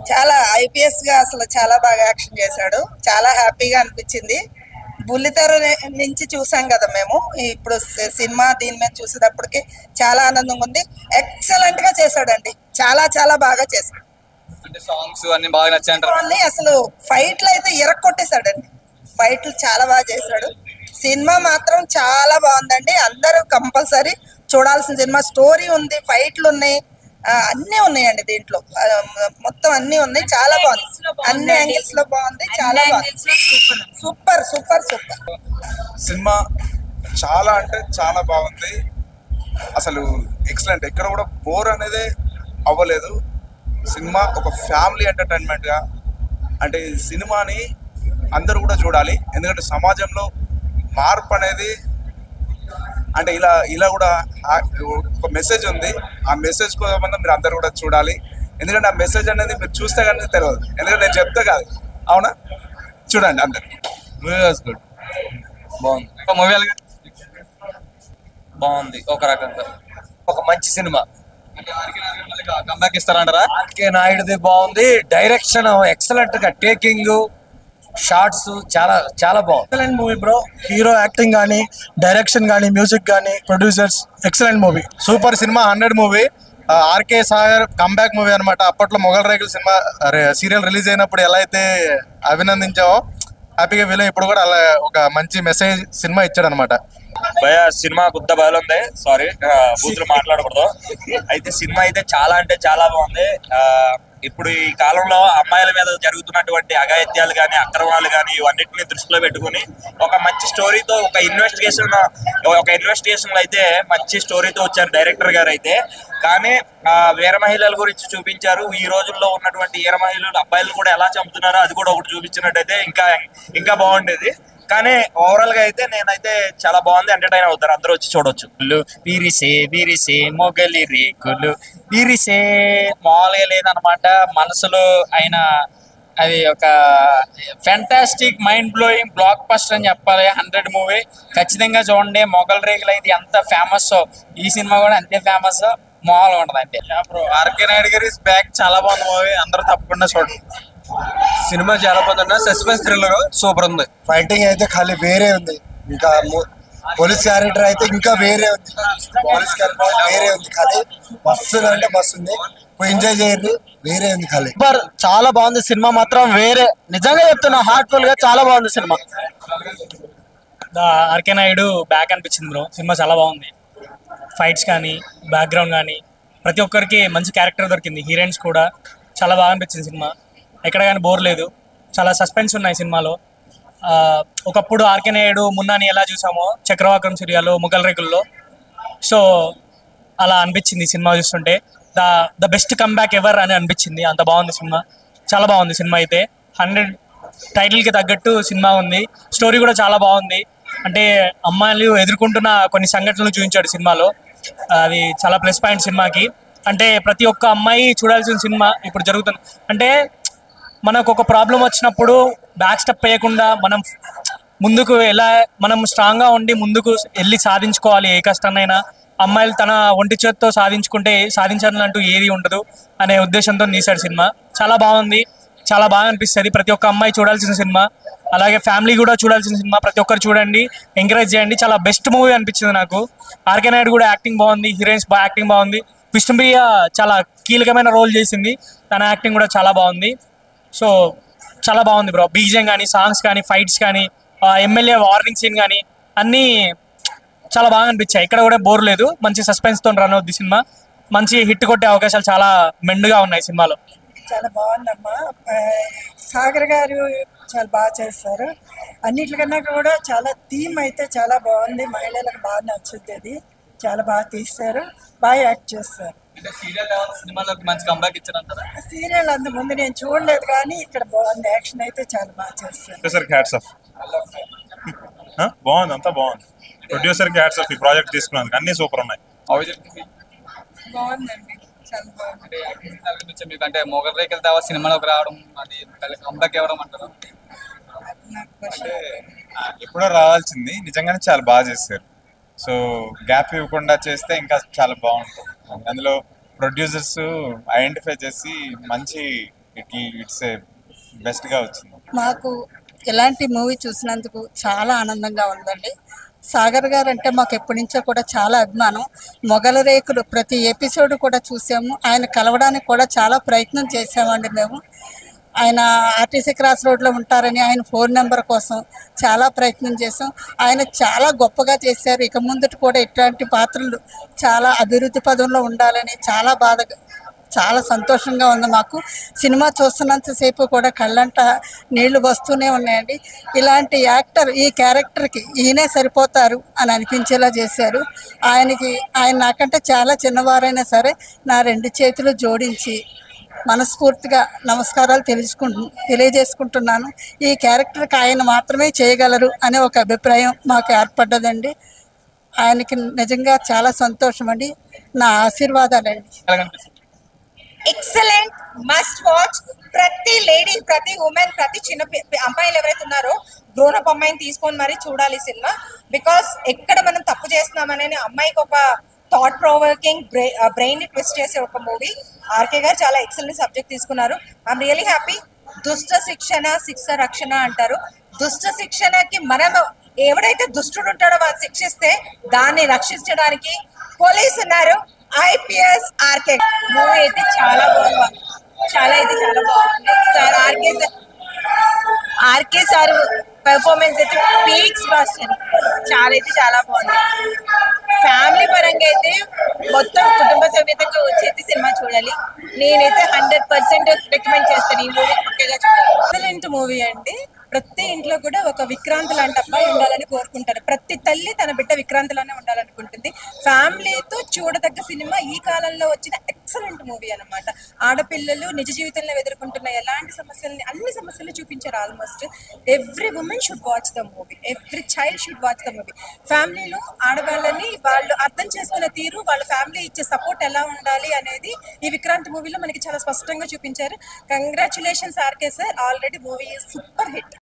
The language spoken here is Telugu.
చాలా ఐపీఎస్ గా అసలు చాలా బాగా యాక్షన్ చేశాడు. చాలా హ్యాపీగా అనిపించింది. బుల్లితెర నుంచి చూసాం కదా మేము, ఇప్పుడు సినిమా దీని మీద చూసేటప్పటికి చాలా ఆనందంగా ఉంది. ఎక్సలెంట్ గా చేశాడండి, చాలా చాలా బాగా చేశాడు. అంటే సాంగ్స్ అన్ని బాగా నచ్చాయంటారు. అసలు ఫైట్లు అయితే ఇరక్కొట్టేశాడండి, ఫైట్లు చాలా బాగా చేశాడు. సినిమా మాత్రం చాలా బాగుందండి, అందరూ కంపల్సరీ చూడాల్సిన సినిమా. స్టోరీ ఉంది, ఫైట్లు ఉన్నాయి, అన్నీ ఉన్నాయండి దీంట్లో, మొత్తం అన్నీ ఉన్నాయి. చాలా బాగుంది, అన్ని యాంగిల్స్ లో బాగుంది, చాలా బాగుంది. Super super super cinema. చాలా అంటే చాలా బాగుంది, అసలు ఎక్సలెంట్. ఎక్కడ కూడా బోర్ అనేది అవ్వలేదు. సినిమా ఒక ఫ్యామిలీ ఎంటర్టైన్మెంట్గా, అంటే సినిమాని అందరూ కూడా చూడాలి. ఎందుకంటే సమాజంలో మార్పు అనేది అంటే ఇలా ఇలా కూడా ఒక మెసేజ్ ఉంది. ఆ మెసేజ్ కోసం మీరు అందరు కూడా చూడాలి. ఎందుకంటే ఆ మెసేజ్ అనేది మీరు చూస్తే కానీ తెలియదు, ఎందుకంటే నేను చెప్తే కాదు. అవునా, చూడండి అందరు. గుడ్, బాగుంది. మూవీ బాగుంది, ఒక రకంగా ఒక మంచి సినిమా. కంబ్యాక్ ఇస్తారంటారా? ఆర్కే నాయుడుది బాగుంది, డైరెక్షన్ ఎక్సలెంట్ గా, టేకింగ్ షార్ట్స్ చాలా చాలా బాగుంది. Excellent movie bro. Hero acting కానీ, డైరెక్షన్ కానీ, మ్యూజిక్ కానీ, ప్రొడ్యూసర్స్, ఎక్సలెంట్ మూవీ. సూపర్ సినిమా, 100 movie. RK Sagar comeback movie అనమాట. అప్పట్లో మొగల్ రేకుల సినిమా సీరియల్ రిలీజ్ అయినప్పుడు ఎలా అయితే అభినందించావో హ్యాపీగా ఫీల్ ఇప్పుడు కూడా అలా ఒక మంచి మెసేజ్ సినిమా ఇచ్చాడు అనమాట. భయ సినిమా గుద్ద బయలుంది, సారీ బూతులు మాట్లాడకూడదు. అయితే సినిమా అయితే చాలా అంటే చాలా బాగుంది. ఇప్పుడు ఈ కాలంలో అమ్మాయిల మీద జరుగుతున్నటువంటి అఘాయిత్యాలు కానీ, అక్రమాలు కానీ, ఇవన్నిటిని దృష్టిలో పెట్టుకుని ఒక మంచి స్టోరీతో ఒక ఇన్వెస్టిగేషన్ అయితే మంచి స్టోరీతో వచ్చారు డైరెక్టర్ గారు అయితే. కానీ వీర మహిళల గురించి చూపించారు. ఈ రోజుల్లో ఉన్నటువంటి వీర మహిళలు అబ్బాయిలు కూడా ఎలా చంపుతున్నారో అది కూడా ఒకటి చూపించినట్టయితే ఇంకా బాగుండేది. కానీ ఓవరాల్ గా అయితే నేనైతే చాలా బాగుంది, ఎంటర్టైన్ అవుతారు, అందరూ వచ్చి చూడొచ్చు. విరిసే మొగలి రేకులు విరిసే మామూలుగా లేదనమాట. మనసులో ఆయన అది ఒక fantastic mind blowing block buster అని చెప్పాలి. 100 మూవీ ఖచ్చితంగా చూడండి. మొగల్ రేకులు అయితే ఎంత ఫేమస్, ఈ సినిమా కూడా అంతే ఫేమస్, మామూలుగా ఉండదు అంటే. ఆర్కే నాయుడు గారి బ్యాక్ చాలా బాగుంది మూవీ, అందరూ తప్పకుండా చూడండి. సినిమా చాలా బాగుంది, సస్పెన్స్ థ్రిల్లర్ సూపర్ ఉంది. ఫైటింగ్ అయితే ఖాళీ వేరే ఉంది, ఇంకా పోలీస్ క్యారెక్టర్ అయితే ఇంకా వేరే ఉంది. పోలీస్ క్యారెక్టర్ వేరే ఉంది, ఖాళీ మస్తు అంటే మస్తు ఉంది, ఎంజాయ్ చేయరు, వేరే ఉంది ఖాళీ. చాలా బాగుంది సినిమా మాత్రం, వేరే నిజంగా చెప్తున్నా, హార్ట్ఫుల్ గా చాలా బాగుంది సినిమా. ఆర్కే నాయుడు బ్యాక్ అనిపించింది బ్రో. సినిమా చాలా బాగుంది, ఫైట్స్ కానీ, బ్యాక్గ్రౌండ్ కానీ, ప్రతి ఒక్కరికి మంచి క్యారెక్టర్ దొరికింది. హీరోయిన్స్ కూడా చాలా బాగా అనిపించింది సినిమా. ఎక్కడ కానీ బోర్ లేదు, చాలా సస్పెన్స్ ఉన్నాయి సినిమాలో. ఒకప్పుడు ఆర్కే నాయుడు మున్నాని ఎలా చూసామో చక్రవాకం సీరియల్లో, ముగల్ రేకుల్లో, సో అలా అనిపించింది సినిమా చూస్తుంటే. ద బెస్ట్ కంబ్యాక్ ఎవర్ అని అనిపించింది, అంత బాగుంది సినిమా. చాలా బాగుంది సినిమా అయితే. 100 టైటిల్కి తగ్గట్టు సినిమా ఉంది. స్టోరీ కూడా చాలా బాగుంది. అంటే అమ్మాయిలు ఎదుర్కొంటున్న కొన్ని సంఘటనలు చూపించాడు సినిమాలో, అది చాలా ప్లస్ పాయింట్ సినిమాకి. అంటే ప్రతి ఒక్క అమ్మాయి చూడాల్సిన సినిమా ఇప్పుడు జరుగుతుంది. అంటే మనకు ఒక ప్రాబ్లం వచ్చినప్పుడు బ్యాక్ స్టెప్ వేయకుండా ముందుకు మనం స్ట్రాంగ్గా ఉండి ముందుకు వెళ్ళి సాధించుకోవాలి ఏ కష్టాన్నైనా. అమ్మాయిలు తన ఒంటి చేత్తో సాధించాలంటూ ఏది ఉండదు అనే ఉద్దేశంతో తీశాడు సినిమా. చాలా బాగుంది, చాలా బాగా అనిపిస్తుంది. ప్రతి ఒక్క అమ్మాయి చూడాల్సిన సినిమా, అలాగే ఫ్యామిలీ కూడా చూడాల్సిన సినిమా. ప్రతి ఒక్కరు చూడండి, ఎంకరేజ్ చేయండి. చాలా బెస్ట్ మూవీ అనిపించింది నాకు. ఆర్కే నాయుడు కూడా యాక్టింగ్ బాగుంది, హీరోయిన్స్ యాక్టింగ్ బాగుంది. విష్ణుప్రియ చాలా కీలకమైన రోల్ చేసింది, తన యాక్టింగ్ కూడా చాలా బాగుంది. సో చాలా బాగుంది బ్రో. బీజియం కానీ, సాంగ్స్ కానీ, ఫైట్స్ కానీ, ఎమ్మెల్యే వార్నింగ్ సీన్ కానీ అన్నీ చాలా బాగా అనిపించాయి. ఇక్కడ కూడా బోర్ లేదు, మంచి సస్పెన్స్తో రన్ అవుద్ది సినిమా. మంచి హిట్ కొట్టే అవకాశాలు చాలా మెండుగా ఉన్నాయి సినిమాలో. చాలా బాగుందమ్మా. సాగర్ గారు చాలా బాగా చేస్తారు. అన్నిటికన్నా కూడా చాలా థీమ్ అయితే చాలా బాగుంది, మహిళలకు బాగా నచ్చుద్ది. అది చాలా బాగా తీస్తారు, బాగా యాక్ట్ చేస్తారు. సీరియల్ అంత ముందు నేను చూడలేదు, కానీ ఇక్కడ బాగుంది, యాక్షన్ అయితే చాలా బాగా చేస్తారు. బాగుంది, అంతా బాగుంది. ప్రొడ్యూసర్ కి హ్యాట్స్ ఆఫ్, ఈ ప్రాజెక్ట్ తీసుకున్నందుకు. అన్ని సూపర్ ఉన్నాయి. బాగుందండి, చాలా బాగుంది. అంటే మొగల్ రేకుల దావా సినిమాలోకి రావడం, అది కంబ్యాక్ ఇవ్వడం అంటారు. అంటే ఎప్పుడో రావాల్సింది, నిజంగానే చాలా బాగా చేశారు. సో గ్యాప్ ఇవ్వకుండా చేస్తే ఇంకా చాలా బాగుంటుంది. అందులో ప్రొడ్యూసర్స్ ఐడెంటిఫై చేసి మంచి ఇట్స్ బెస్ట్ గా వచ్చింది. మాకు ఇలాంటి మూవీ చూసినందుకు చాలా ఆనందంగా ఉందండి. సాగర్ గారు అంటే మాకు ఎప్పటి నుంచో కూడా చాలా అభిమానం. మొగల రేకులు ప్రతి ఎపిసోడ్ కూడా చూసాము. ఆయన కలవడానికి కూడా చాలా ప్రయత్నం చేసామండి మేము. ఆయన ఆర్టీసీ క్రాస్ రోడ్లో ఉంటారని ఆయన ఫోన్ నెంబర్ కోసం చాలా ప్రయత్నం చేసాం. ఆయన చాలా గొప్పగా చేశారు. ఇక ముందుట కూడా ఇట్లాంటి పాత్రలు చాలా అభివృద్ధి పదంలో ఉండాలని చాలా సంతోషంగా ఉంది మాకు. సినిమా చూస్తున్నంతసేపు కూడా కళ్ళంట నీళ్లు వస్తూనే ఉన్నాయండి. ఇలాంటి యాక్టర్ ఈ క్యారెక్టర్కి ఈయనే సరిపోతారు అని అనిపించేలా చేశారు. ఆయన నాకంటే చాలా చిన్నవారైనా సరే నా 2 చేతులు జోడించి మనస్ఫూర్తిగా నమస్కారాలు తెలియజేసుకుంటున్నాను. ఈ క్యారెక్టర్కి ఆయన మాత్రమే చేయగలరు అనే ఒక అభిప్రాయం మాకు ఏర్పడ్డదండి. ఆయనకి నిజంగా చాలా సంతోషం అండి. నా ఆశీర్వాదాలండి. Excellent, must watch. ప్రతి లేడీ, ప్రతి ఉమెన్, ప్రతి చిన్న అమ్మాయిలు ఎవరైతే ఉన్నారో గ్రోనప్ అమ్మాయిని తీసుకొని మరీ చూడాలి సినిమా. బికాస్ ఎక్కడ మనం తప్పు చేస్తున్నామనే అమ్మాయికి ఒక థాట్ ప్రొవోకింగ్, బ్రెయిన్ ట్విస్ట్ చేసే ఒక మూవీ. ఆర్కే గారు చాలా ఎక్సలెంట్ సబ్జెక్ట్ తీసుకున్నారు. I'm really happy. దుష్ట శిక్షణ శిక్ష రక్షణ అంటారు. దుష్ట శిక్షణకి మనం ఎవడైతే దుష్టుడు ఉంటాడో వాళ్ళు శిక్షిస్తే దాన్ని రక్షించడానికి పోలీసు ఉన్నారు. ఐపీఎస్ ఆర్కే మూవీ అయితే చాలా బాగుంది. చాలా బాగుంది సార్. ఆర్కే సార్ పెర్ఫార్మెన్స్ అయితే పీక్స్ మాస్టర్. చాలా బాగుంది. ఫ్యామిలీ పరంగా అయితే మొత్తం కుటుంబ సమేతంగా వచ్చి సినిమా చూడాలి. నేనైతే 100% రికమెండ్ చేస్తాను ఈ మూవీ. పక్కగా చూడాలి. ఎక్సలెంట్ మూవీ అండి. ప్రతి ఇంట్లో కూడా ఒక విక్రాంత్ లాంటి అబ్బాయి ఉండాలని కోరుకుంటారు. ప్రతి తల్లి తన బిడ్డ విక్రాంతిలానే ఉండాలనుకుంటుంది. ఫ్యామిలీతో చూడదగ్గ సినిమా. ఈ కాలంలో వచ్చిన ఎక్సలెంట్ మూవీ అన్నమాట. ఆడపిల్లలు నిజ జీవితంలో ఎదుర్కొంటున్న ఎలాంటి సమస్యలని, అన్ని సమస్యలు చూపించారు. Almost every women should watch the movie. Every child should watch the movie. ఫ్యామిలీలో ఆడవాళ్ళని వాళ్ళు అర్థం చేసుకునే తీరు, వాళ్ళ ఫ్యామిలీ ఇచ్చే సపోర్ట్ ఎలా ఉండాలి అనేది ఈ విక్రాంత్ మూవీలో మనకి చాలా స్పష్టంగా చూపించారు. Congratulations RK sir. Already movie super hit.